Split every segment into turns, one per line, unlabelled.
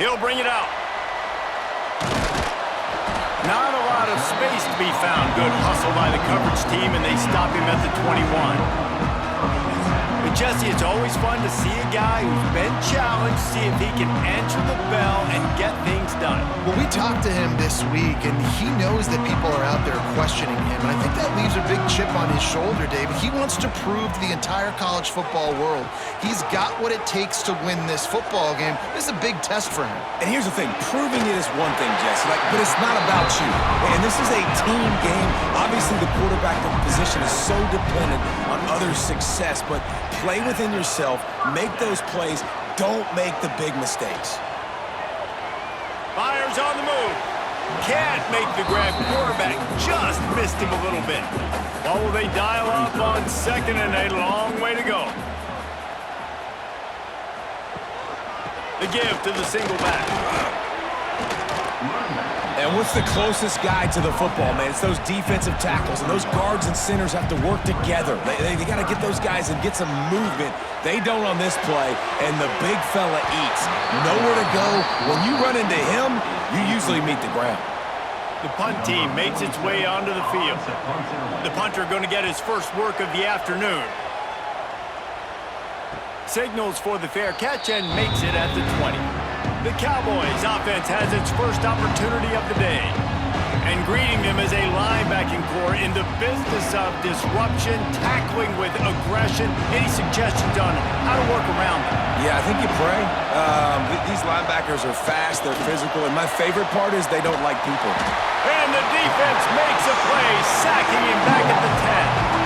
He'll bring it out. Not a lot of space to be found. Good hustle by the coverage team, and they stop him at the 21. But Jesse, it's always fun to see a guy who's been challenged, see if he can answer the bell and get things done.
Well, we talked to him this week, and he knows that people are out there questioning him, and I think that leaves a big chip on his shoulder, David. He wants to prove to the entire college football world he's got what it takes to win this football game. This is a big test for him.
And here's the thing, proving it is one thing, Jesse, but it's not about you. And this is a team game. Obviously, the quarterback position is so dependent on others' success, but play within yourself, make those plays, don't make the big mistakes.
Fires on the move. Can't make the grab. Quarterback just missed him a little bit. Well, will they dial up on second and a long way to go? The give to the single back.
And what's the closest guy to the football, man? It's those defensive tackles, and those guards and centers have to work together. They got to get those guys and get some movement. They don't on this play, and the big fella eats. Nowhere to go. When you run into him, you usually meet the ground.
The punt team makes its way onto the field. The punter going to get his first work of the afternoon. Signals for the fair catch and makes it at the 20. The Cowboys offense has its first opportunity of the day. And greeting them is a linebacking core in the business of disruption, tackling with aggression. Any suggestions on how to work around them?
Yeah, I think you pray. These linebackers are fast, they're physical, and my favorite part is they don't like people.
And the defense makes a play, sacking him back at the 10.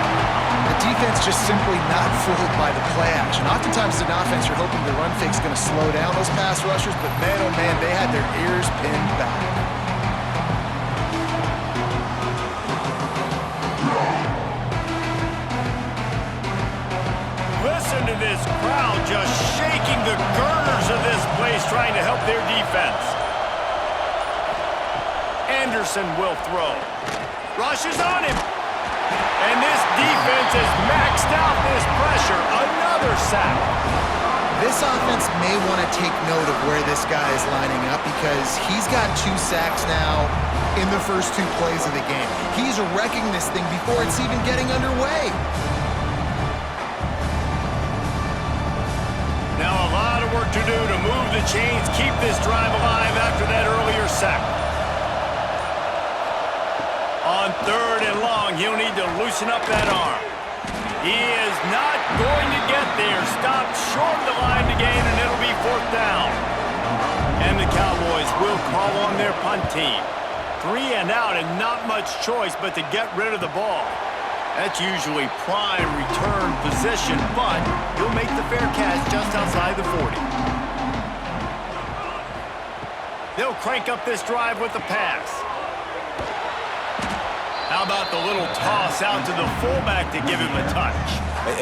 The defense just simply not fooled by the play action. Oftentimes in offense, you're hoping the run fake's going to slow down those pass rushers, but man, oh man, they had their ears pinned back.
Listen to this crowd just shaking the girders of this place, trying to help their defense. Anderson will throw. Rushes on him. And this defense has maxed out this pressure. Another sack.
This offense may want to take note of where this guy is lining up because he's got 2 sacks now in the first 2 plays of the game. He's wrecking this thing before it's even getting underway.
Now a lot of work to do to move the chains, keep this drive alive after that earlier sack. On 3rd and long, he'll need to loosen up that arm. He is not going to get there. Stopped short of the line to gain, and it'll be 4th down. And the Cowboys will call on their punt team. 3 and out, and not much choice but to get rid of the ball. That's usually prime return position, but he'll make the fair catch just outside the 40. They'll crank up this drive with the pass. How about the little toss out to the fullback to give him a touch?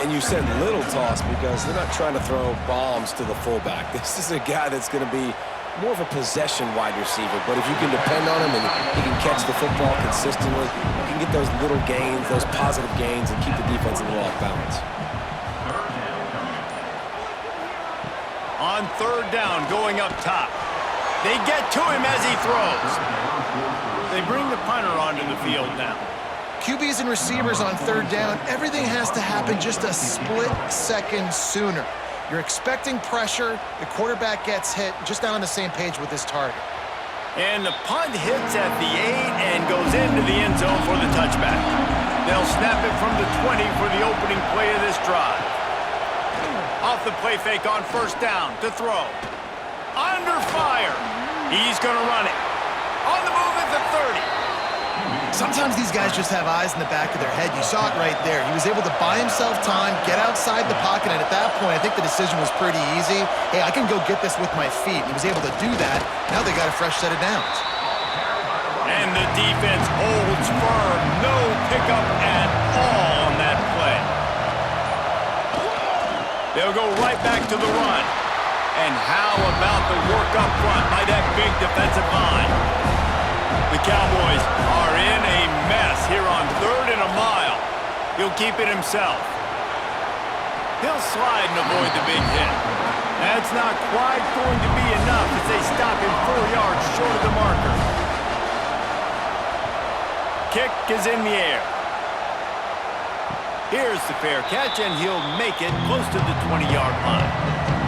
And you said little toss because they're not trying to throw bombs to the fullback. This is a guy that's going to be more of a possession wide receiver. But if you can depend on him and he can catch the football consistently, you can get those little gains, those positive gains, and keep the defense a little off balance.
On 3rd down, going up top. They get to him as he throws. They bring the punter onto the field now.
QBs and receivers on 3rd down, everything has to happen just a split second sooner. You're expecting pressure, the quarterback gets hit, just not on the same page with his target.
And the punt hits at the 8 and goes into the end zone for the touchback. They'll snap it from the 20 for the opening play of this drive. Off the play fake on 1st down to throw. Under fire. He's going to run it. On the move at the 30.
Sometimes these guys just have eyes in the back of their head. You saw it right there. He was able to buy himself time, get outside the pocket, and at that point, I think the decision was pretty easy. Hey, I can go get this with my feet. He was able to do that. Now they got a fresh set of downs.
And the defense holds firm. No pickup at all on that play. They'll go right back to the run. And how about the work up front by that big defensive line? The Cowboys are in a mess here on 3rd and a mile. He'll keep it himself. He'll slide and avoid the big hit. That's not quite going to be enough as they stop him 4 yards short of the marker. Kick is in the air. Here's the fair catch, and he'll make it close to the 20-yard line.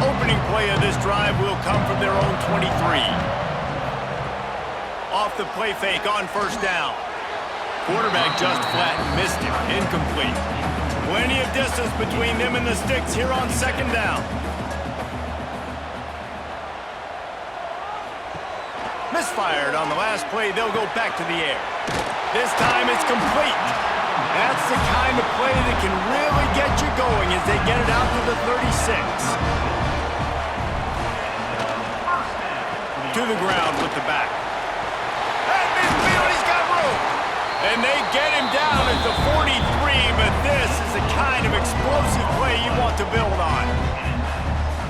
Opening play of this drive will come from their own 23. Off the play fake on first down. Quarterback just flat, missed him, incomplete. Plenty of distance between them and the sticks here on second down. Misfired on the last play, they'll go back to the air. This time it's complete. That's the kind of play that can really get you going as they get it out to the 36. To the ground with the back. And midfield, he's got room. And they get him down at the 43, but this is the kind of explosive play you want to build on.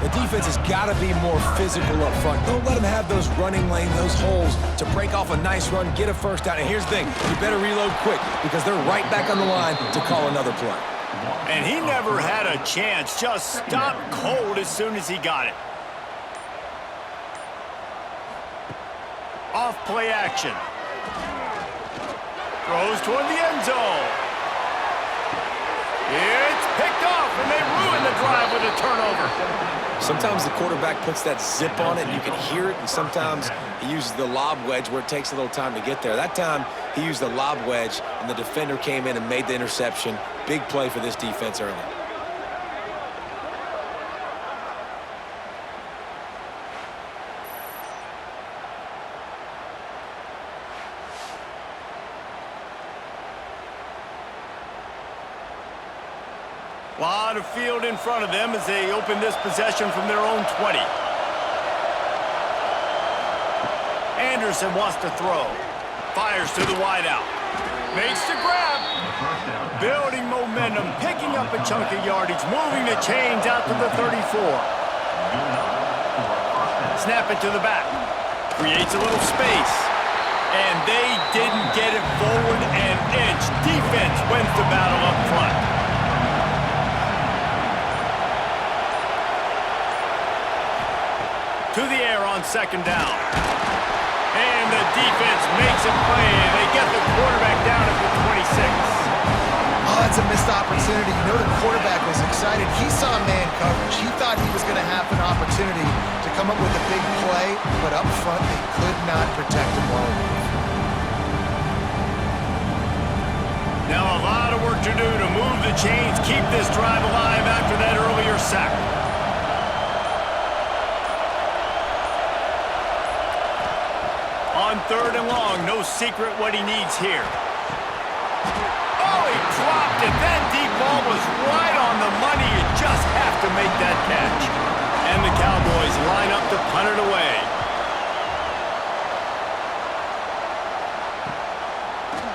The defense has got to be more physical up front. Don't let them have those running lanes, those holes to break off a nice run, get a first down. And here's the thing, you better reload quick because they're right back on the line to call another play.
And he never had a chance, just stopped cold as soon as he got it. Off play action. Throws toward the end zone. It's picked off, and they ruin the drive with a turnover.
Sometimes the quarterback puts that zip on it, and you can hear it, and sometimes he uses the lob wedge where it takes a little time to get there. That time, he used the lob wedge, and the defender came in and made the interception. Big play for this defense early.
Lot of field in front of them as they open this possession from their own 20. Anderson wants to throw. Fires to the wideout. Makes the grab. Building momentum, picking up a chunk of yardage, moving the chains out to the 34. Snap it to the back. Creates a little space. And they didn't get it forward an inch. Defense wins the battle up front. To the air on second down. And the defense makes a play. They get the quarterback down at the 26.
Oh, that's a missed opportunity. You know the quarterback was excited. He saw man coverage. He thought he was going to have an opportunity to come up with a big play, but up front they could not protect him well enough.
Now a lot of work to do to move the chains, keep this drive alive after that earlier sack. On third and long, no secret what he needs here. Oh, he dropped it. That deep ball was right on the money. You just have to make that catch. And the Cowboys line up to punt it away.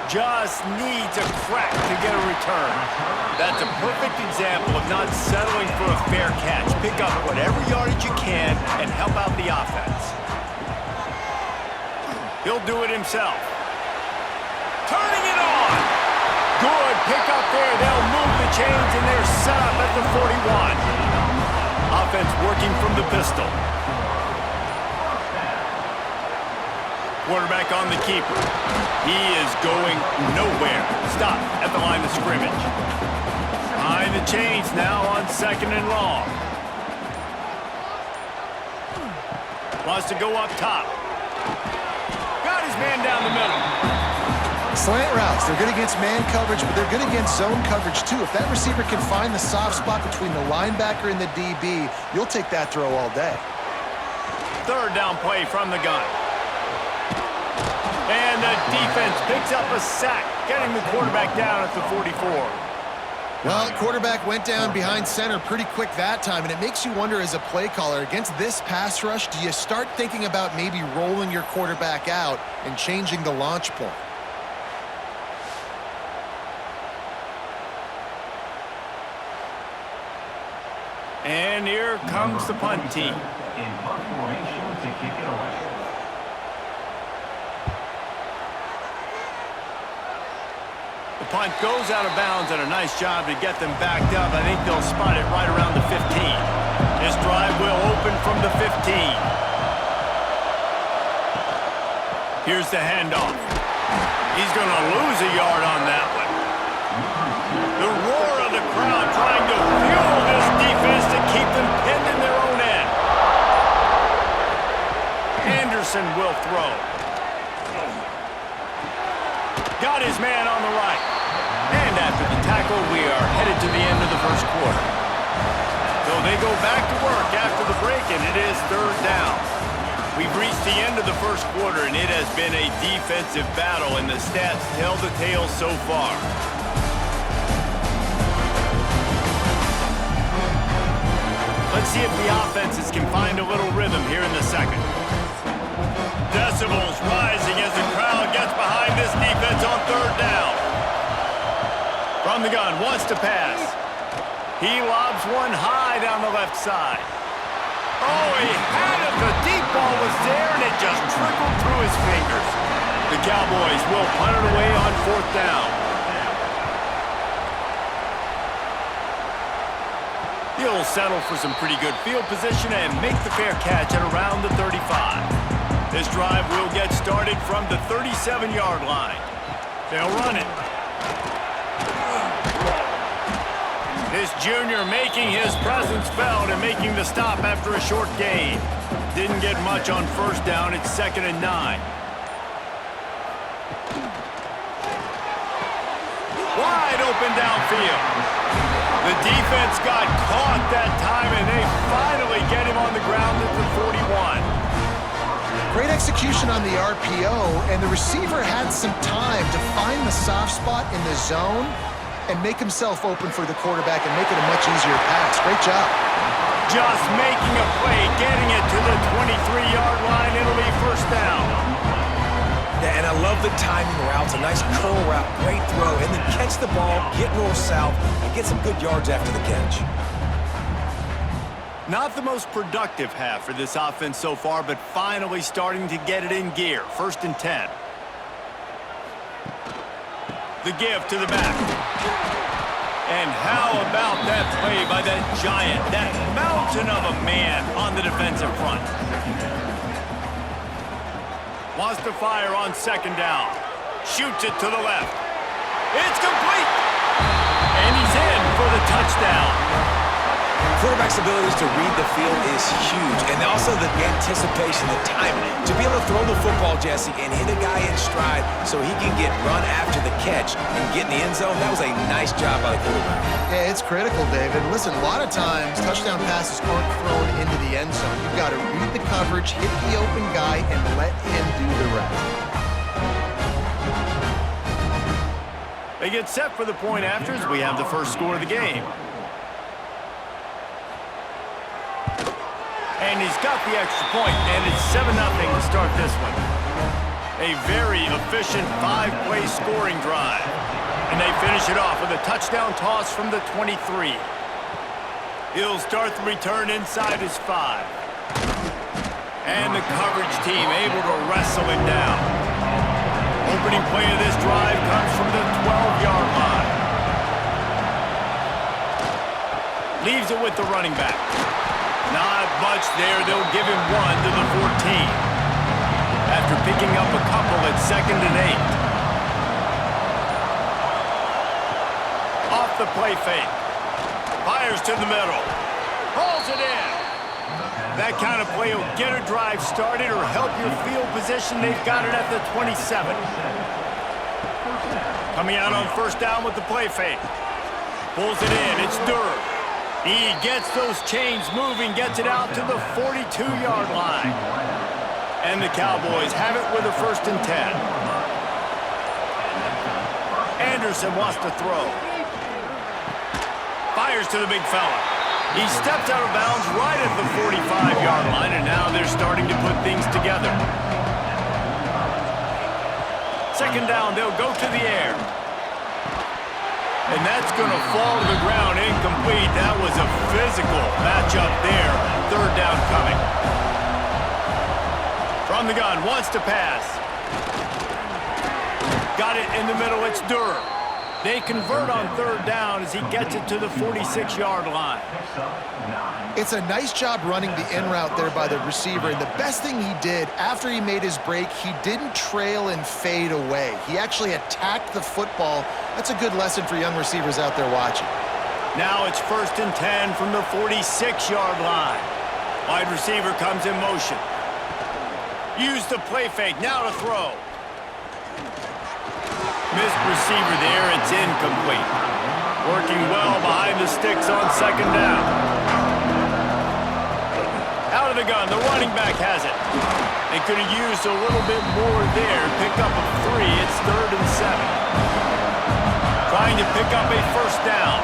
Just needs a crack to get a return. That's a perfect example of not settling for a fair catch. Pick up whatever yardage you can and help out the offense. He'll do it himself. Turning it on. Good pick up there. They'll move the chains, and they're set up at the 41. Offense working from the pistol. Quarterback on the keeper. He is going nowhere. Stop at the line of scrimmage. Behind the chains now on second and long. Wants to go up top. Got his man down the middle.
Slant routes, they're good against man coverage, but they're good against zone coverage too. If that receiver can find the soft spot between the linebacker and the DB, you'll take that throw all day.
Third down play from the gun. And the defense picks up a sack, getting the quarterback down at the 44.
Well, the quarterback went down behind center pretty quick that time, and it makes you wonder as a play caller, against this pass rush, do you start thinking about maybe rolling your quarterback out and changing the launch point?
And here comes the punt team.
In punt formation to kick it away.
The punt goes out of bounds, and a nice job to get them backed up. I think they'll spot it right around the 15. This drive will open from the 15. Here's the handoff. He's going to lose a yard on that one. The roar of the crowd trying to fuel this defense to keep them pinned in their own end. Anderson will throw. Got his man on the right. And after the tackle, we are headed to the end of the first quarter. So they go back to work after the break, and it is third down. We've reached the end of the first quarter, and it has been a defensive battle, and the stats tell the tale so far. Let's see if the offenses can find a little rhythm here in the second. Decibels rising as the crowd gets behind this defense on third down. From the gun, wants to pass. He lobs one high down the left side. Oh, he had it. The deep ball was there, and it just trickled through his fingers. The Cowboys will punt it away on fourth down. He'll settle for some pretty good field position and make the fair catch at around the 35. This drive will get started from the 37-yard line. They'll run it. This junior making his presence felt and making the stop after a short gain. Didn't get much on first down. It's 2nd and 9. Wide open downfield. The defense got caught that time, and they finally get him on the ground at the 41.
Great execution on the RPO, and the receiver had some time to find the soft spot in the zone and make himself open for the quarterback and make it a much easier pass. Great job.
Just making a play, getting it to the 23-yard line. It'll be first down.
Yeah, and I love the timing routes. A nice curl route, great throw, and then catch the ball, get north-south, and get some good yards after the catch.
Not the most productive half for this offense so far, but finally starting to get it in gear. 1st and 10. The give to the back. And how about that play by that giant, that mountain of a man on the defensive front? Wants to fire on 2nd down. Shoots it to the left. It's complete. And he's in for the touchdown.
Quarterback's abilities to read the field is huge, and also the anticipation, the timing. To be able to throw the football, Jesse, and hit a guy in stride so he can get run after the catch and get in the end zone, that was a nice job by the quarterback.
Yeah, it's critical, David. Listen, a lot of times touchdown passes aren't thrown into the end zone. You've got to read the coverage, hit the open guy, and let him do the rest.
They get set for the point after as we have the first score of the game. And he's got the extra point, and it's 7-0 to start this one. A very efficient 5-play scoring drive. And they finish it off with a touchdown toss from the 23. He'll start the return inside his 5. And the coverage team able to wrestle him down. Opening play of this drive comes from the 12-yard line. Leaves it with the running back. Not much there. They'll give him 1 to the 14. After picking up a couple at 2nd and 8. Off the play fake. Fires to the middle. Hauls it in. That kind of play will get a drive started or help your field position. They've got it at the 27. Coming out on first down with the play fake. Pulls it in. It's Durr. He gets those chains moving, gets it out to the 42-yard line. And the Cowboys have it with a 1st and 10. Anderson wants to throw. Fires to the big fella. He steps out of bounds right at the 45-yard line, and now they're starting to put things together. 2nd down, they'll go to the air. And that's going to fall to the ground incomplete. That was a physical matchup there. 3rd down coming. From the gun, wants to pass. Got it in the middle, it's Durr. They convert on third down as he gets it to the 46-yard line.
Picks up 9.
It's a nice job running the in route there by the receiver, and the best thing he did after he made his break, he didn't trail and fade away. He actually attacked the football. That's a good lesson for young receivers out there watching.
Now it's 1st and 10 from the 46-yard line. Wide receiver comes in motion. Use the play fake, now to throw. Missed receiver there, it's incomplete. Working well behind the sticks on 2nd down. Out of the gun, the running back has it. They could have used a little bit more there. Pick up a 3, it's 3rd and 7. Trying to pick up a 1st down.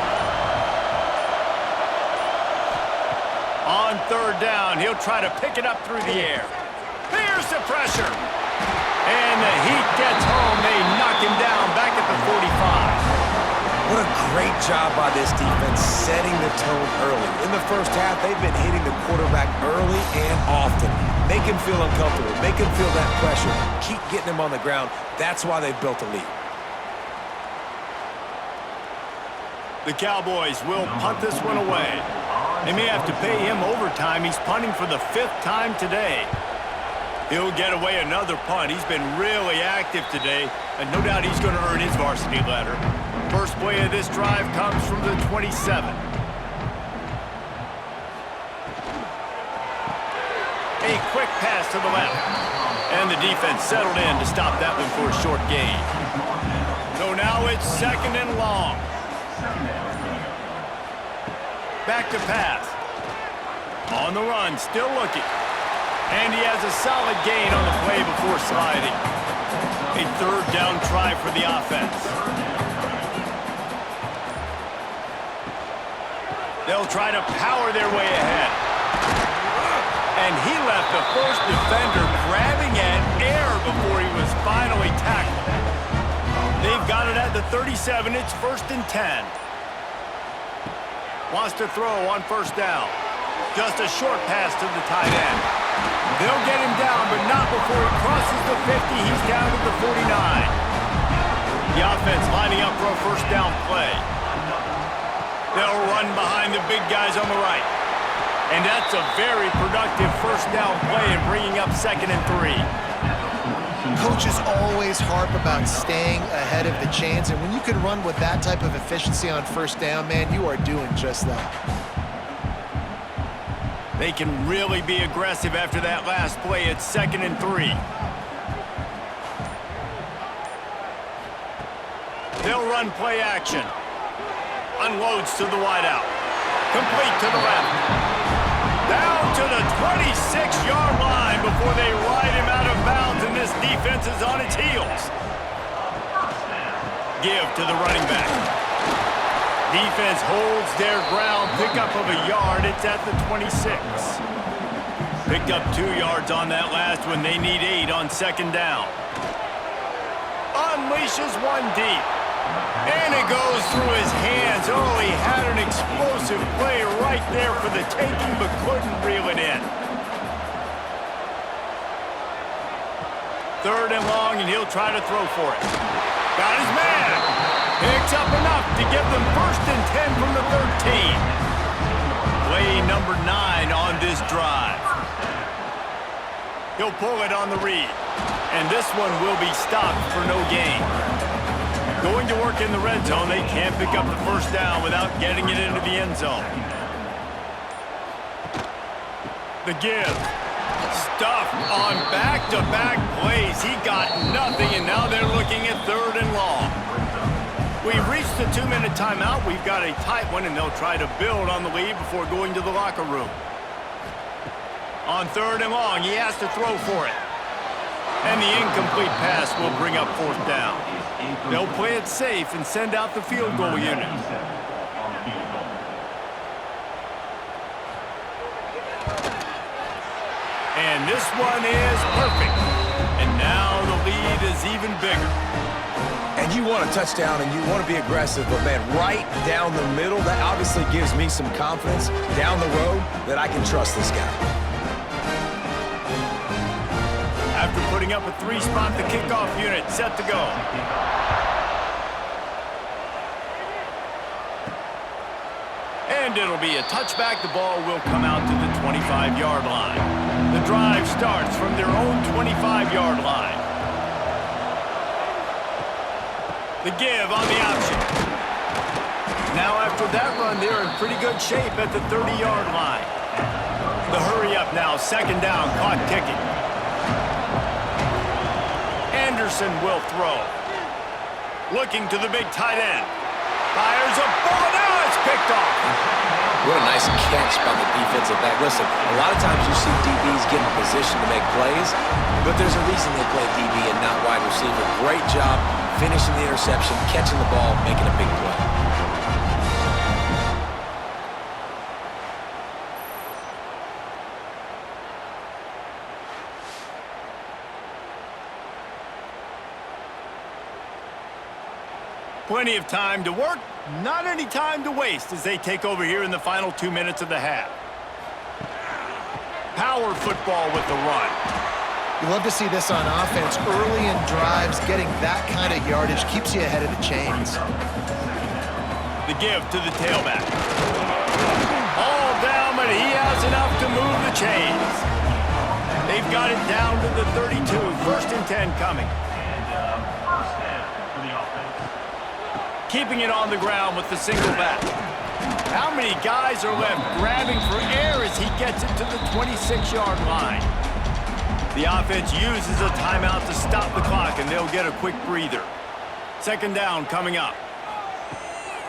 On 3rd down, he'll try to pick it up through the air. Here's the pressure. And the Heat gets home. They knock him down back at the 45.
What a great job by this defense setting the tone early. In the first half, they've been hitting the quarterback early and often. Make him feel uncomfortable. Make him feel that pressure. Keep getting him on the ground. That's why they've built a lead.
The Cowboys will punt this one away. They may have to pay him overtime. He's punting for the 5th time today. He'll get away another punt. He's been really active today, and no doubt he's going to earn his varsity letter. First play of this drive comes from the 27. A quick pass to the left, and the defense settled in to stop that one for a short gain. So now it's 2nd and long. Back to pass. On the run, still looking. And he has a solid gain on the play before sliding. A 3rd down try for the offense. They'll try to power their way ahead. And he left the first defender grabbing at air before he was finally tackled. They've got it at the 37. It's 1st and 10. Wants to throw on 1st down. Just a short pass to the tight end. They'll get him down, but not before he crosses the 50. He's down to the 49. The offense lining up for a 1st down play. They'll run behind the big guys on the right. And that's a very productive 1st down play and bringing up 2nd and 3.
Coaches always harp about staying ahead of the chains, and when you can run with that type of efficiency on 1st down, man, you are doing just that.
They can really be aggressive after that last play. It's 2nd and 3. They'll run play action. Unloads to the wideout. Complete to the left. Down to the 26-yard line before they ride him out of bounds, and this defense is on its heels. Give to the running back. Defense holds their ground. Pickup of a yard. It's at the 26. Picked up 2 yards on that last one. They need 8 on 2nd down. Unleashes one deep. And it goes through his hands. Oh, he had an explosive play right there for the taking, but couldn't reel it in. 3rd and long, and he'll try to throw for it. Got his man. Picks up enough to give them 1st and 10 from the 13. Play number 9 on this drive. He'll pull it on the read. And this one will be stopped for no gain. Going to work in the red zone, they can't pick up the 1st down without getting it into the end zone. The give. Stuffed on back-to-back plays. He got nothing, and now they're looking at 3rd and long. We've reached the 2-minute timeout. We've got a tight one, and they'll try to build on the lead before going to the locker room. On 3rd and long, he has to throw for it. And the incomplete pass will bring up 4th down. They'll play it safe and send out the field goal unit. And this one is perfect. And now the lead is even bigger.
And you want a touchdown and you want to be aggressive, but man, right down the middle, that obviously gives me some confidence down the road that I can trust this guy.
After putting up a 3-spot, the kickoff unit set to go. And it'll be a touchback. The ball will come out to the 25-yard line. The drive starts from their own 25-yard line. The give on the option. Now after that run, they're in pretty good shape at the 30-yard line. The hurry up now, second down, clock ticking. Anderson will throw. Looking to the big tight end. Fires a bullet. Now it's picked off.
What a nice catch by the defensive back. Listen, a lot of times you see DBs get in position to make plays, but there's a reason they play DB and not wide receiver. Great job finishing the interception, catching the ball, making a big play.
Plenty of time to work, not any time to waste as they take over here in the final 2 minutes of the half. Power football with the run.
You love to see this on offense. Early in drives, getting that kind of yardage keeps you ahead of the chains.
The give to the tailback. All down, but he has enough to move the chains. They've got it down to the 32. First and 10 coming. Keeping it on the ground with the single back. How many guys are left grabbing for air as he gets it to the 26-yard line? The offense uses a timeout to stop the clock, and they'll get a quick breather. Second down coming up.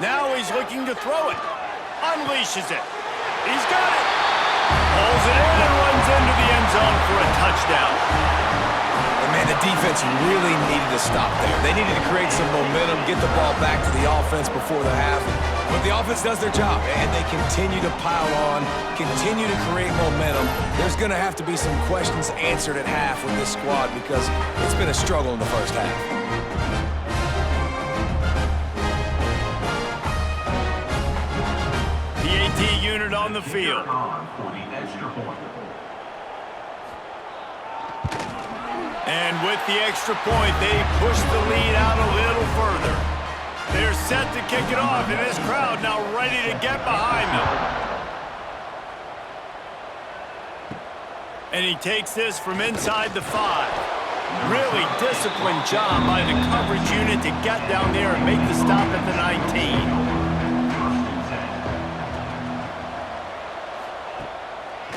Now he's looking to throw it. Unleashes it. He's got it. Pulls it in and runs into the end zone for a touchdown.
Man, the defense really needed to stop there. They needed to create some momentum, get the ball back to the offense before the half. But the offense does their job, and they continue to pile on, continue to create momentum. There's going to have to be some questions answered at half with this squad because it's been a struggle in the first half.
The AT unit on the field. And with the extra point, they push the lead out a little further. They're set to kick it off, and this crowd now ready to get behind them. And he takes this from inside the 5. Really disciplined job by the coverage unit to get down there and make the stop at the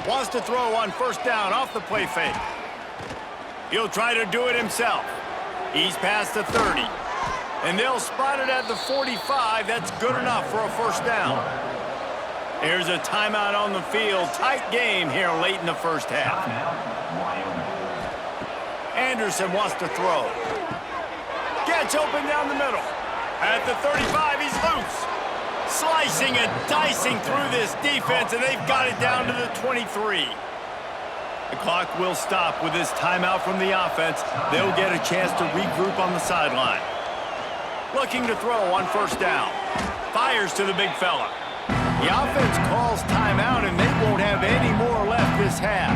19. Wants to throw on first down off the play fake. He'll try to do it himself. He's past the 30. And they'll spot it at the 45. That's good enough for a first down. There's a timeout on the field. Tight game here late in the first half. Anderson wants to throw. Gets open down the middle. At the 35, he's loose. Slicing and dicing through this defense, and they've got it down to the 23. The clock will stop with this timeout from the offense. They'll get a chance to regroup on the sideline. Looking to throw on first down. Fires to the big fella. The offense calls timeout, and they won't have any more left this half.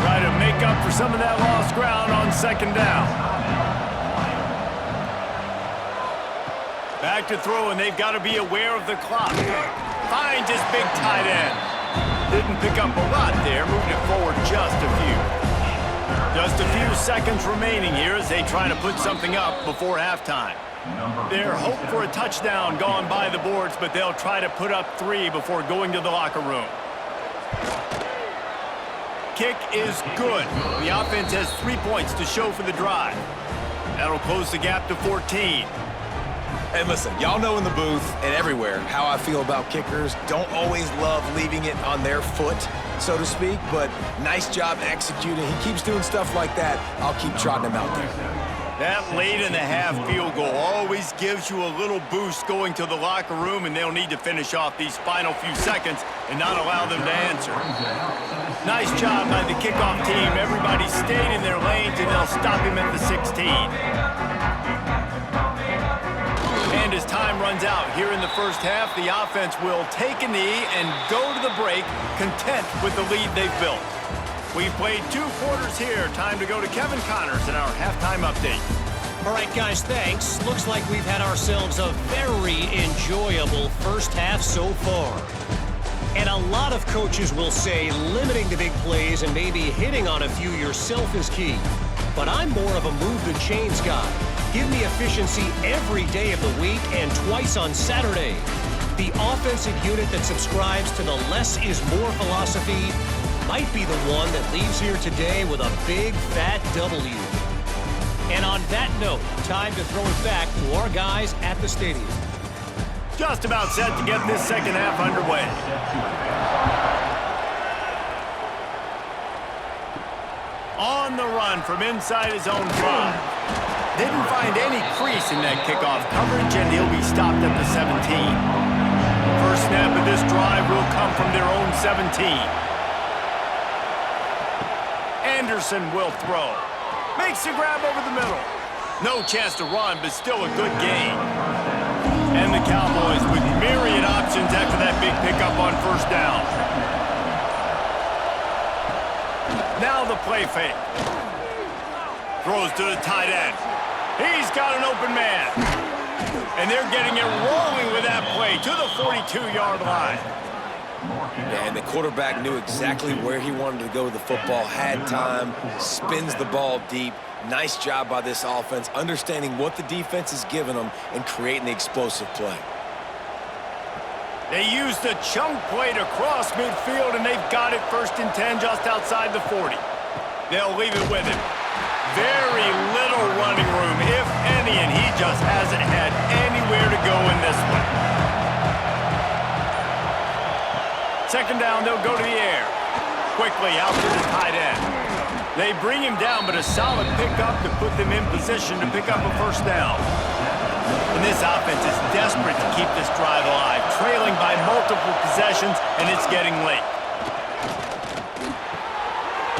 Try to make up for some of that lost ground on second down. Back to throw, and they've got to be aware of the clock. Finds his big tight end. Didn't pick up a lot there, moved it forward just a few. Just a few seconds remaining here as they try to put something up before halftime. Their hope for a touchdown gone by the boards, but they'll try to put up 3 before going to the locker room. Kick is good. The offense has 3 points to show for the drive. That'll close the gap to 14.
And listen, y'all know in the booth and everywhere how I feel about kickers. Don't always love leaving it on their foot, so to speak, but nice job executing. He keeps doing stuff like that. I'll keep trotting him out there.
That late in the half field goal always gives you a little boost going to the locker room, and they'll need to finish off these final few seconds and not allow them to answer. Nice job by the kickoff team. Everybody stayed in their lanes, and they'll stop him at the 16. And as time runs out here in the first half, the offense will take a knee and go to the break, content with the lead they've built. We've played 2 quarters here. Time to go to Kevin Connors in our halftime update.
All right, guys, thanks. Looks like we've had ourselves a very enjoyable first half so far. And a lot of coaches will say limiting the big plays and maybe hitting on a few yourself is key. But I'm more of a move the chains guy. Give me efficiency every day of the week and twice on Saturday. The offensive unit that subscribes to the less is more philosophy might be the one that leaves here today with a big fat W. And on that note, time to throw it back to our guys at the stadium.
Just about set to get this second half underway. On the run from inside his own 5. Didn't find any crease in that kickoff coverage, and he'll be stopped at the 17. First snap of this drive will come from their own 17. Anderson will throw. Makes the grab over the middle. No chance to run, but still a good gain. And the Cowboys with myriad options after that big pickup on first down. Now the play fake. Throws to the tight end. He's got an open man. And they're getting it rolling with that play to the 42-yard line.
And the quarterback knew exactly where he wanted to go with the football, had time, spins the ball deep. Nice job by this offense, understanding what the defense is giving them and creating the explosive play.
They used a chunk play to cross midfield, and they've got it first and 10 just outside the 40. They'll leave it with him. Very little running room, if any, and he just hasn't had anywhere to go in this one. Second down, they'll go to the air. Quickly out to the tight end. They bring him down, but a solid pickup to put them in position to pick up a first down. And this offense is desperate to keep this drive alive, trailing by multiple possessions, and it's getting late.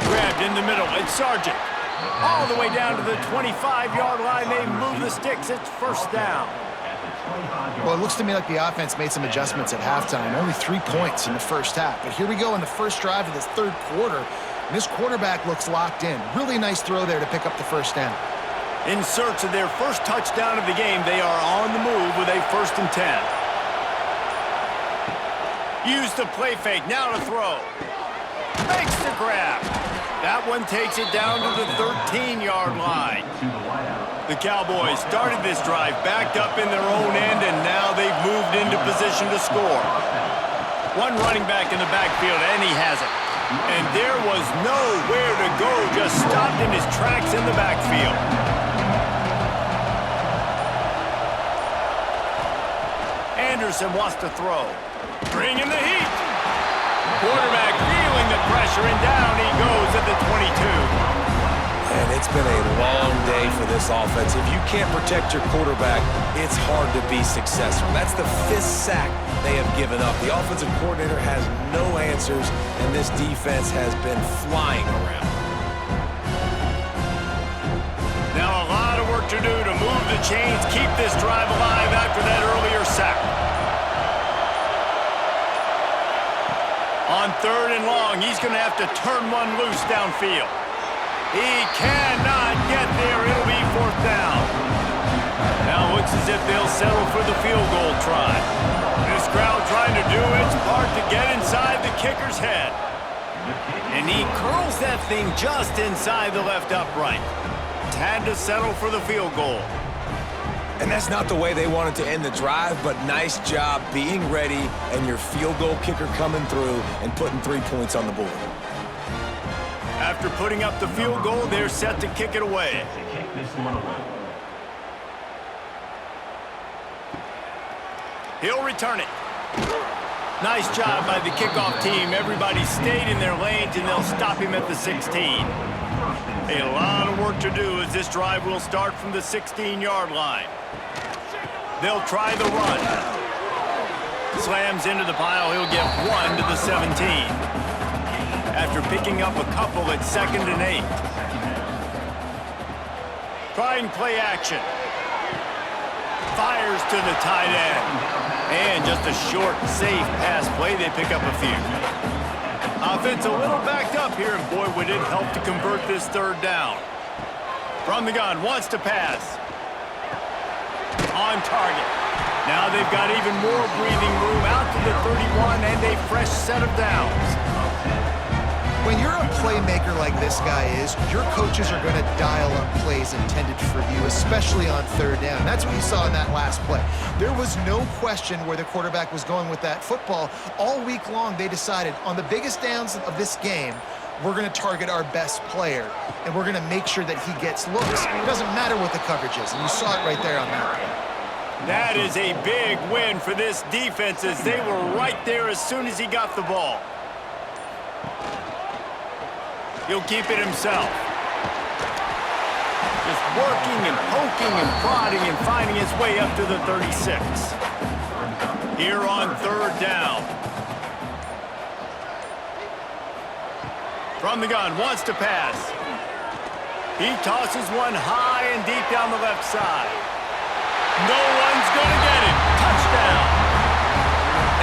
Grabbed in the middle, it's Sargent. All the way down to the 25-yard line, they move the sticks, it's first down.
Well, it looks to me like the offense made some adjustments at halftime. Only 3 points in the first half. But here we go in the first drive of this third quarter. And this quarterback looks locked in. Really nice throw there to pick up the first down.
In search of their first touchdown of the game, they are on the move with a first and 10. Use the play fake, now to throw. Makes the grab. That one takes it down to the 13-yard line. The Cowboys started this drive backed up in their own end, and now they've moved into position to score. One running back in the backfield, and he has it. And there was nowhere to go, just stopped in his tracks in the backfield. Anderson wants to throw. Bringing the heat. Quarterback feeling the pressure, and down he goes at the 22.
And it's been a long day for this offense. If you can't protect your quarterback, it's hard to be successful. That's the 5th sack they have given up. The offensive coordinator has no answers, and this defense has been flying around.
Now a lot of work to do to move the chains, keep this drive alive after that earlier sack. On third and long, he's going to have to turn one loose downfield. He cannot get there. It'll be fourth down. Now it looks as if they'll settle for the field goal try. This crowd trying to do its part to get inside the kicker's head. And he curls that thing just inside the left upright. Had to settle for the field goal.
And that's not the way they wanted to end the drive, but nice job being ready and your field goal kicker coming through and putting 3 points on the board.
After putting up the field goal, they're set to kick it away. He'll return it. Nice job by the kickoff team. Everybody stayed in their lanes, and they'll stop him at the 16. A lot of work to do as this drive will start from the 16-yard line. They'll try the run. Slams into the pile. He'll get 1 to the 17. After picking up a couple at 2nd and 8. Trying play action. Fires to the tight end. And just a short, safe pass play. They pick up a few. Offense a little backed up here, and boy, would it help to convert this third down. From the gun, wants to pass. on target. Now they've got even more breathing room out to the 31 and a fresh set of downs.
When you're a playmaker like this guy is, your coaches are going to dial up plays intended for you, especially on third down. That's what you saw in that last play. There was no question where the quarterback was going with that football. All week long, they decided on the biggest downs of this game, we're going to target our best player, and we're going to make sure that he gets looks. It doesn't matter what the coverage is, and you saw it right there on that one.
That is a big win for this defense as they were right there as soon as he got the ball. He'll keep it himself. Just working and poking and prodding and finding his way up to the 36. Here on third down. From the gun, wants to pass. He tosses one high and deep down the left side. No one's going to get it. Touchdown.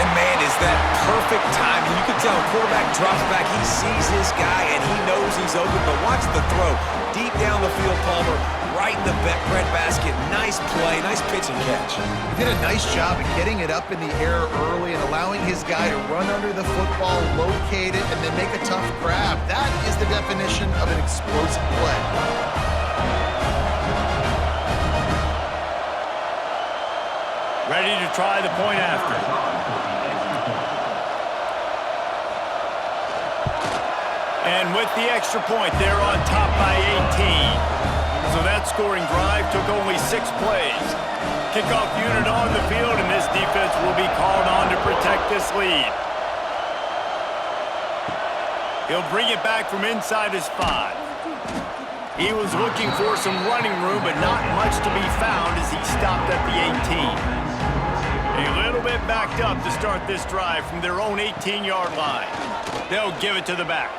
And man, is that perfect timing. You can tell quarterback drops back. He sees his guy, and he knows he's open. But watch the throw. Deep down the field, Palmer, right in the bread basket. Nice play, nice pitch and catch.
He did a nice job of getting it up in the air early and allowing his guy to run under the football, locate it, and then make a tough grab. That is the definition of an explosive play.
Ready to try the point after. And with the extra point, they're on top by 18. So that scoring drive took only 6 plays. Kickoff unit on the field, and this defense will be called on to protect this lead. He'll bring it back from inside his 5. He was looking for some running room, but not much to be found as he stopped at the 18. A little bit backed up to start this drive from their own 18-yard line. They'll give it to the back.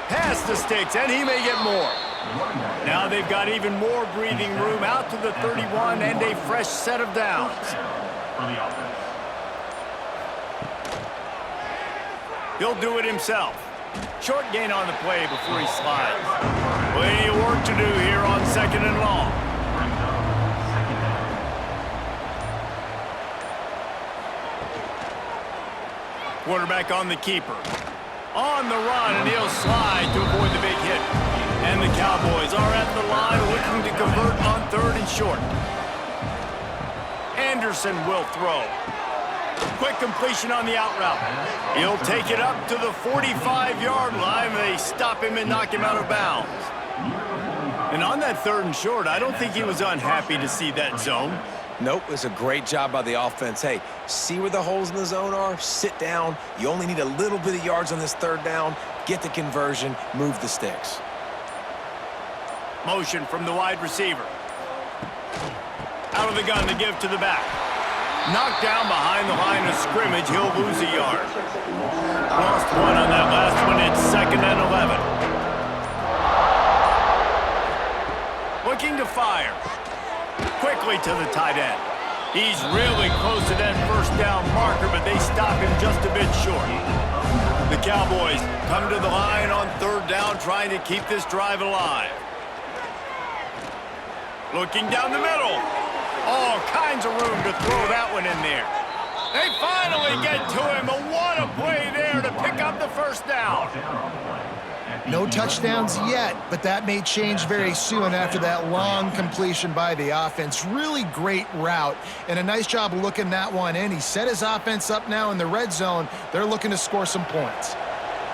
Pass the sticks, and he may get more. Now they've got even more breathing room out to the 31 and a fresh set of downs. He'll do it himself. Short gain on the play before he slides. Plenty of work to do here on 2nd and long. Quarterback on the keeper. On the run, and he'll slide to avoid the big hit. And the Cowboys are at the line looking to convert on 3rd and short. Anderson will throw. Quick completion on the out route. He'll take it up to the 45-yard line. They stop him and knock him out of bounds. And on that 3rd and short, I don't think he was unhappy to see that zone.
Nope, it's a great job by the offense. Hey, see where the holes in the zone are? Sit down. You only need a little bit of yards on this 3rd down. Get the conversion. Move the sticks.
Motion from the wide receiver. Out of the gun to give to the back. Knocked down behind the line of scrimmage. He'll lose a yard. Lost one on that last one. It's 2nd and 11. Looking to fire. Quickly to the tight end. He's really close to that 1st down marker, but they stop him just a bit short. The Cowboys come to the line on 3rd down, trying to keep this drive alive. Looking down the middle. All kinds of room to throw that one in there. They finally get to him, but what a play there to pick up the 1st down.
No touchdowns yet, but that may change very soon after that long completion by the offense. Really great route, and a nice job of looking that one in. He set his offense up now in the red zone. They're looking to score some points.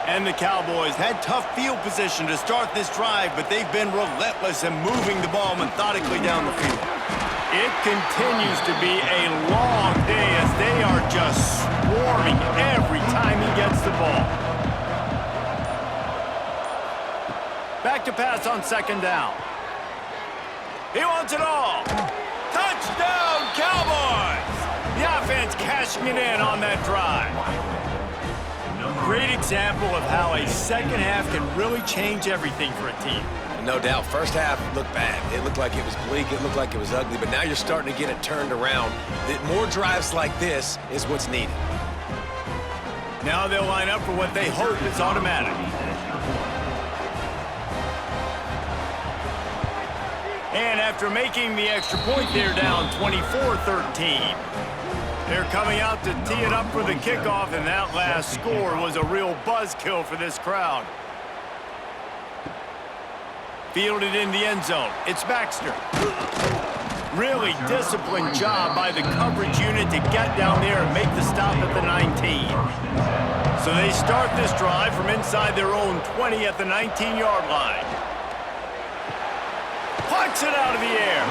And the Cowboys had tough field position to start this drive, but they've been relentless in moving the ball methodically down the field. It continues to be a long day as they are just swarming every time he gets the ball. Back to pass on 2nd down. He wants it all. Touchdown, Cowboys! The offense cashing it in on that drive. Great example of how a 2nd half can really change everything for a team.
No doubt. 1st half looked bad. It looked like it was bleak. It looked like it was ugly. But now you're starting to get it turned around. More drives like this is what's needed.
Now they'll line up for what they hope is automatic. And after making the extra point, they're down 24-13. They're coming out to tee it up for the kickoff, and that last score was a real buzzkill for this crowd. Fielded in the end zone. It's Baxter. Really disciplined job by the coverage unit to get down there and make the stop at the 19. So they start this drive from inside their own 20 at the 19-yard line. Punts it out of the air.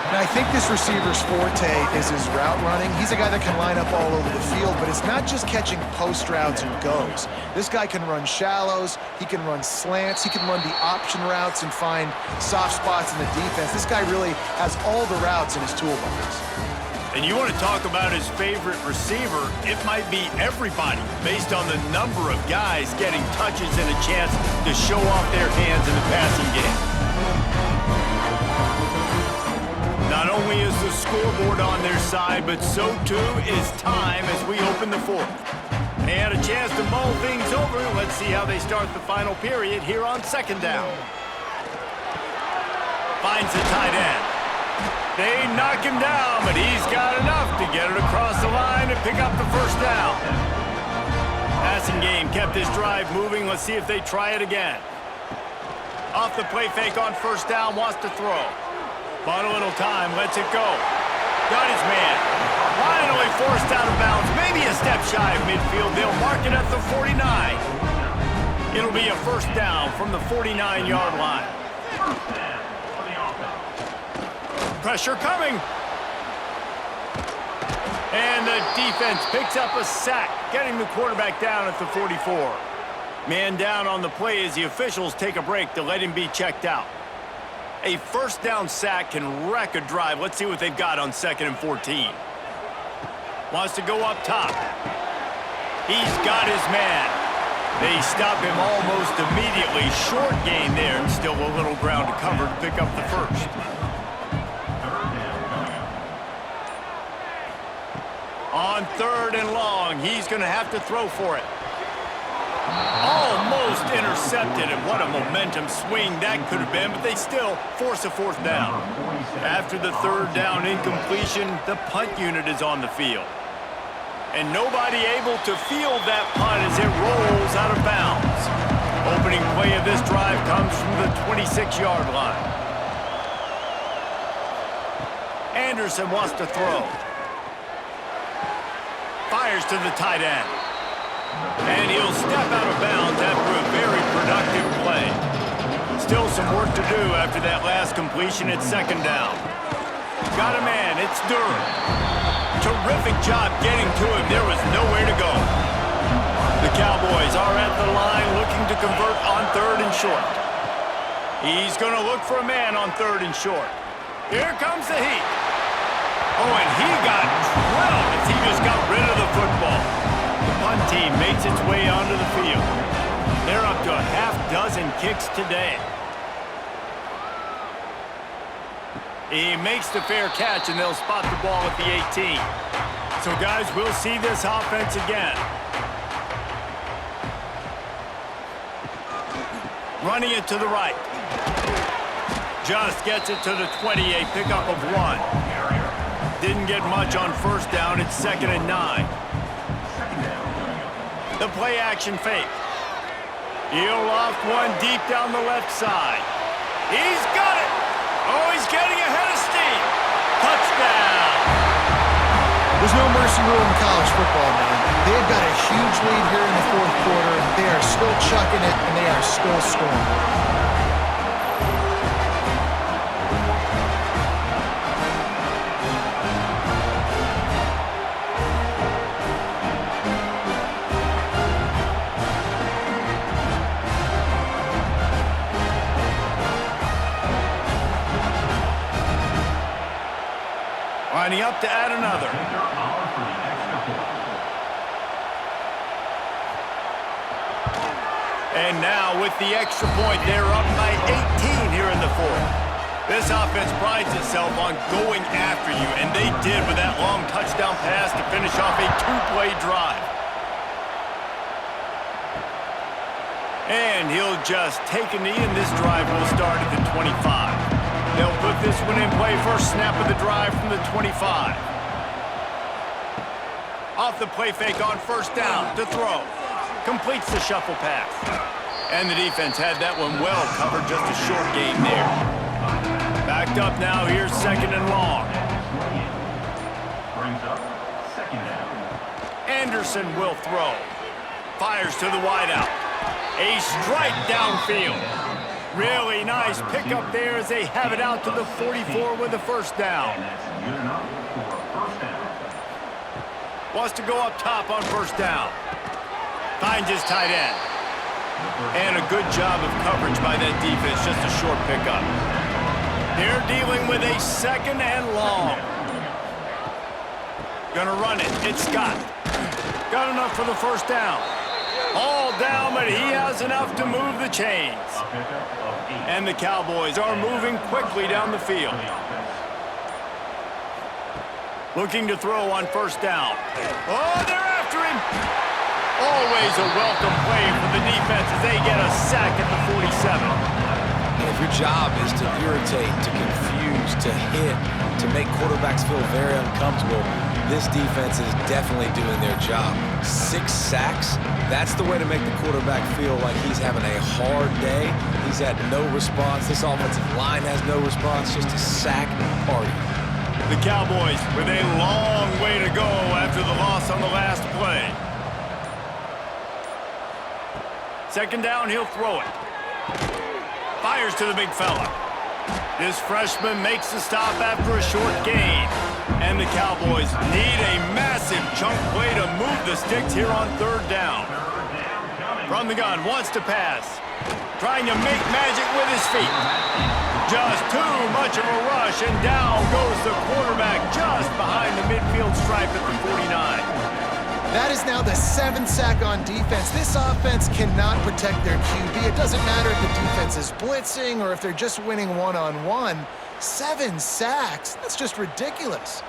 And I think this receiver's forte is his route running. He's a guy that can line up all over the field, but it's not just catching post routes and goes. This guy can run shallows, he can run slants, he can run the option routes and find soft spots in the defense. This guy really has all the routes in his toolbox.
And you want to talk about his favorite receiver, it might be everybody based on the number of guys getting touches and a chance to show off their hands in the passing game. Not only is the scoreboard on their side, but so too is time as we open the fourth. They had a chance to mull things over. Let's see how they start the final period here on second down. Finds the tight end. They knock him down, but he's got enough to get it across the line and pick up the first down. Passing game kept this drive moving. Let's see if they try it again. Off the play fake on first down, wants to throw. Bought a little time, lets it go. Got his man. Finally forced out of bounds, maybe a step shy of midfield. They'll mark it at the 49. It'll be a first down from the 49-yard line. Pressure coming. And the defense picks up a sack, getting the quarterback down at the 44. Man down on the play as the officials take a break to let him be checked out. A first down sack can wreck a drive. Let's see what they've got on 2nd and 14. Wants to go up top. He's got his man. They stop him almost immediately. Short gain there and still a little ground to cover to pick up the first. On 3rd and long, he's going to have to throw for it. Almost intercepted, and what a momentum swing that could have been, but they still force a fourth down. After the 3rd down incompletion, the punt unit is on the field. And nobody able to field that punt as it rolls out of bounds. Opening play of this drive comes from the 26-yard line. Anderson wants to throw. Fires to the tight end. And he'll step out of bounds after a very productive play. Still some work to do after that last completion at 2nd down. Got a man, it's Durham. Terrific job getting to him. There was nowhere to go. The Cowboys are at the line looking to convert on 3rd and short. He's going to look for a man on 3rd and short. Here comes the heat. Oh, and he got drilled as he just got rid of the football. The punt team makes its way onto the field. They're up to a half-dozen kicks today. He makes the fair catch, and they'll spot the ball at the 18. So, guys, we'll see this offense again. Running it to the right. Just gets it to the 20, a pickup of 1. Didn't get much on first down. It's 2nd and 9. The play action fake. He'll loft one deep down the left side. He's got it. Oh, he's getting ahead of steam. Touchdown.
There's no mercy rule in college football, man. They've got a huge lead here in the 4th quarter. They are still chucking it, and they are still scoring.
Lining up to add another. And now with the extra point, they're up by 18 here in the 4th. This offense prides itself on going after you, and they did with that long touchdown pass to finish off a 2-play drive. And he'll just take a knee, and this drive will start at the 25. They'll put this one in play first snap of the drive from the 25. Off the play fake on first down to throw. Completes the shuffle pass. And the defense had that one well covered, just a short game there. Backed up now, here's second and long.
Brings up second down.
Anderson will throw. Fires to the wideout. A strike downfield. Really nice pickup there as they have it out to the 44 with a first down.
And that's good enough for a first down.
Wants to go up top on first down. Finds his tight end. And a good job of coverage by that defense, just a short pickup. They're dealing with a second and long. Gonna run it. It's Scott. Got enough for the first down. All down, but he has enough to move the chains. And the Cowboys are moving quickly down the field. Looking to throw on first down. Oh, they're after him. Always a welcome play for the defense as they get a sack at the 47.
And if your job is to irritate, to confuse, to hit, to make quarterbacks feel very uncomfortable, this defense is definitely doing their job. 6 sacks, that's the way to make the quarterback feel like he's having a hard day. He's had no response. This offensive line has no response, just a sack party.
The Cowboys with a long way to go after the loss on the last play. Second down, he'll throw it. Fires to the big fella. This freshman makes the stop after a short gain. And the Cowboys need a massive chunk play to move the sticks here on third down. From the gun, wants to pass. Trying to make magic with his feet. Just too much of a rush, and down goes the quarterback just behind the midfield stripe at the 49.
That is now the 7th sack on defense. This offense cannot protect their QB. It doesn't matter if the defense is blitzing or if they're just winning one-on-one. 7 sacks, that's just ridiculous.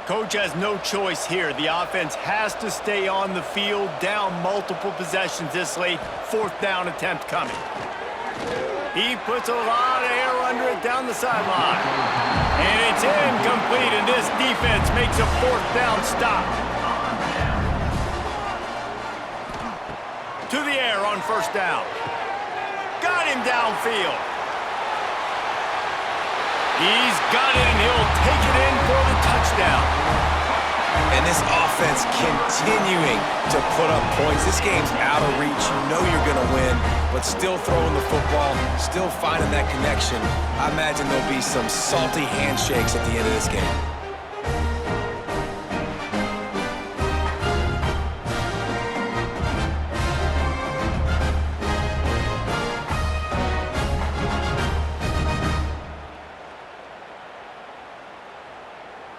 Coach has no choice here. The offense has to stay on the field, down multiple possessions this late. 4th down attempt coming. He puts a lot of air under it down the sideline. And it's incomplete, and this defense makes a 4th down stop. To the air on first down. Got him downfield. He's got it, and he'll take it in for the touchdown.
And this offense continuing to put up points. This game's out of reach. You know you're going to win, but still throwing the football, still finding that connection. I imagine there'll be some salty handshakes at the end of this game.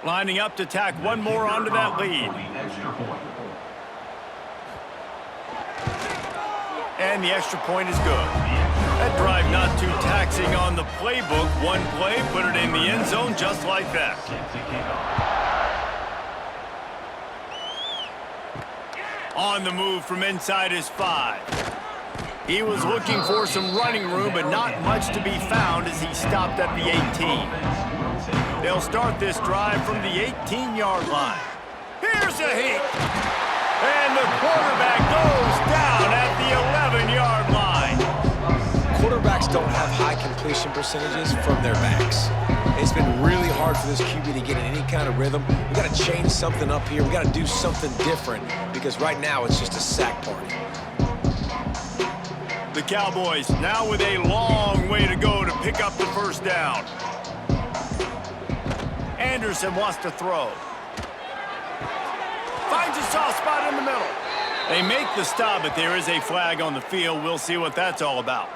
Lining up to tack one more onto that lead. And the extra point is good. That drive not too taxing on the playbook. One play, put it in the end zone just like that. On the move from inside his 5. He was looking for some running room, but not much to be found as he stopped at the 18. They'll start this drive from the 18-yard line. Here's a hit. And the quarterback goes down at the 11-yard line.
Quarterbacks don't have high completion percentages from their backs. It's been really hard for this QB to get in any kind of rhythm. We've got to change something up here. We've got to do something different because right now it's just a sack party.
The Cowboys now with a long way to go to pick up the first down. Anderson wants to throw. Finds a soft spot in the middle. They make the stop, but there is a flag on the field. We'll see what that's all about.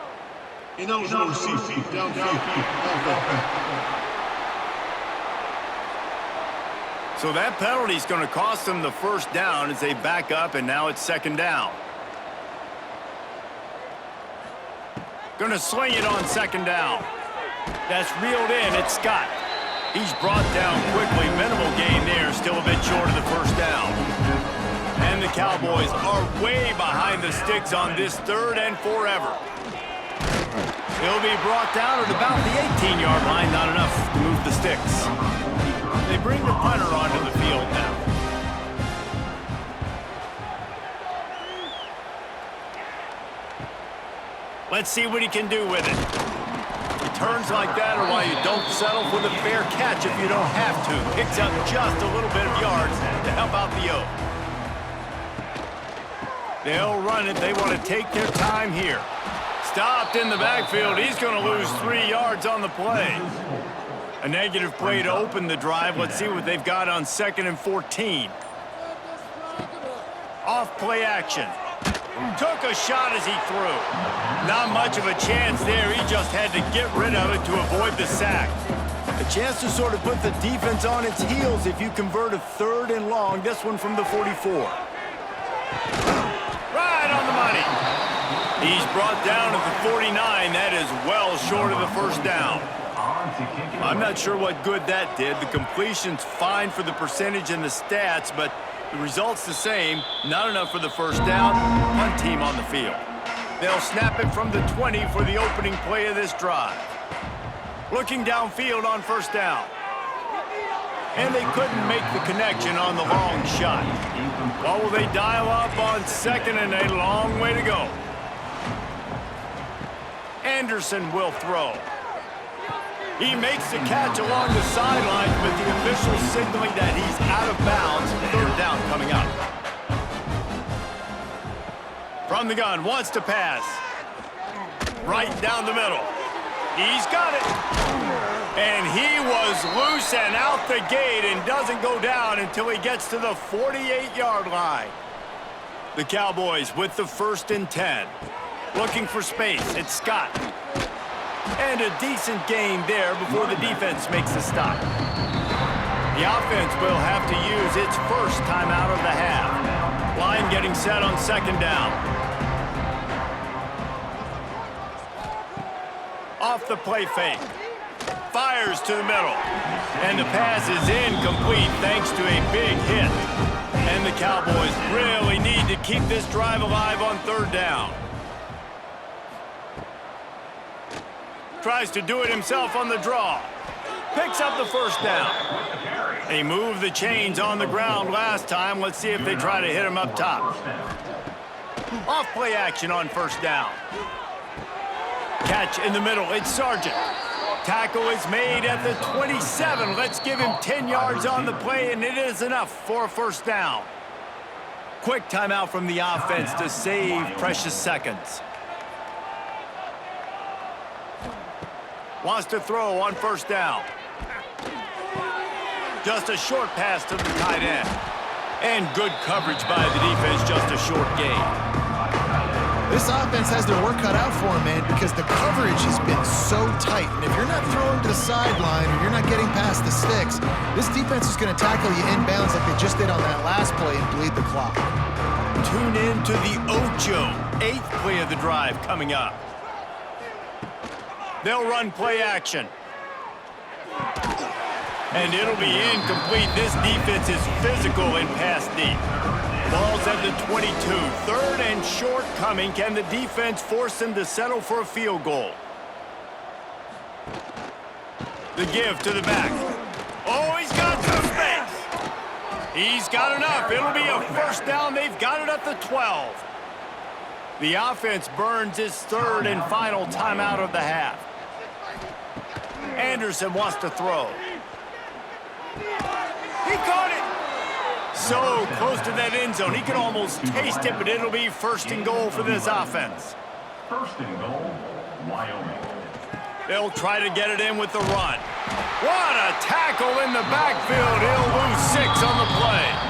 So that penalty is going to cost them the first down as they back up, and now it's second down. Going to sling it on second down. That's reeled in. It's Scott. He's brought down quickly. Minimal gain there. Still a bit short of the first down. And the Cowboys are way behind the sticks on this 3rd and forever. He'll be brought down at about the 18-yard line, not enough to move the sticks. They bring the punter onto the field now. Let's see what he can do with it. Returns like that are why you don't settle for the fair catch if you don't have to. Picks up just a little bit of yards to help out the O. They'll run it. They want to take their time here. Stopped in the backfield. He's going to lose 3 yards on the play. A negative play to open the drive. Let's see what they've got on 2nd and 14. Off play action. Took a shot as he threw. Not much of a chance there. He just had to get rid of it to avoid the sack. A chance to sort of put the defense on its heels if you convert a 3rd and long. This one from the 44. Right on the money. He's brought down at the 49. That is well short of the first down. I'm not sure what good that did. The completion's fine for the percentage and the stats, but the result's the same. Not enough for the first down. Punt team on the field. They'll snap it from the 20 for the opening play of this drive. Looking downfield on first down. And they couldn't make the connection on the long shot. Well, will they dial up on 2nd and a long way to go? Anderson will throw. He makes the catch along the sidelines, but the official signaling that he's out of bounds. 3rd down coming up. From the gun, wants to pass. Right down the middle. He's got it. And he was loose and out the gate and doesn't go down until he gets to the 48-yard line. The Cowboys with the 1st and 10. Looking for space. It's Scott. And a decent gain there before the defense makes a stop. The offense will have to use its first timeout of the half. Line getting set on 2nd down. Off the play fake. Fires to the middle. And the pass is incomplete thanks to a big hit. And the Cowboys really need to keep this drive alive on 3rd down. Tries to do it himself on the draw. Picks up the first down. They moved the chains on the ground last time. Let's see if they try to hit him up top. Off play action on 1st down. Catch in the middle. It's Sargent. Tackle is made at the 27. Let's give him 10 yards on the play, and it is enough for a 1st down. Quick timeout from the offense to save precious seconds. Wants to throw on 1st down. Just a short pass to the tight end. And good coverage by the defense, just a short gain.
This offense has their work cut out for them, man, because the coverage has been so tight. And if you're not throwing to the sideline or you're not getting past the sticks, this defense is going to tackle you inbounds like they just did on that last play and bleed the clock.
Tune in to the Ocho, 8th play of the drive coming up. They'll run play action. And it'll be incomplete. This defense is physical and pass deep. Ball's at the 22. 3rd and short coming. Can the defense force them to settle for a field goal? The give to the back. Oh, he's got some space. He's got enough. It'll be a 1st down. They've got it at the 12. The offense burns its 3rd and final timeout of the half. Anderson wants to throw. He caught it. So close to that end zone. He can almost taste it, but it'll be 1st and goal for this offense.
1st and goal, Wyoming.
They'll try to get it in with the run. What a tackle in the backfield. He'll lose 6 on the play.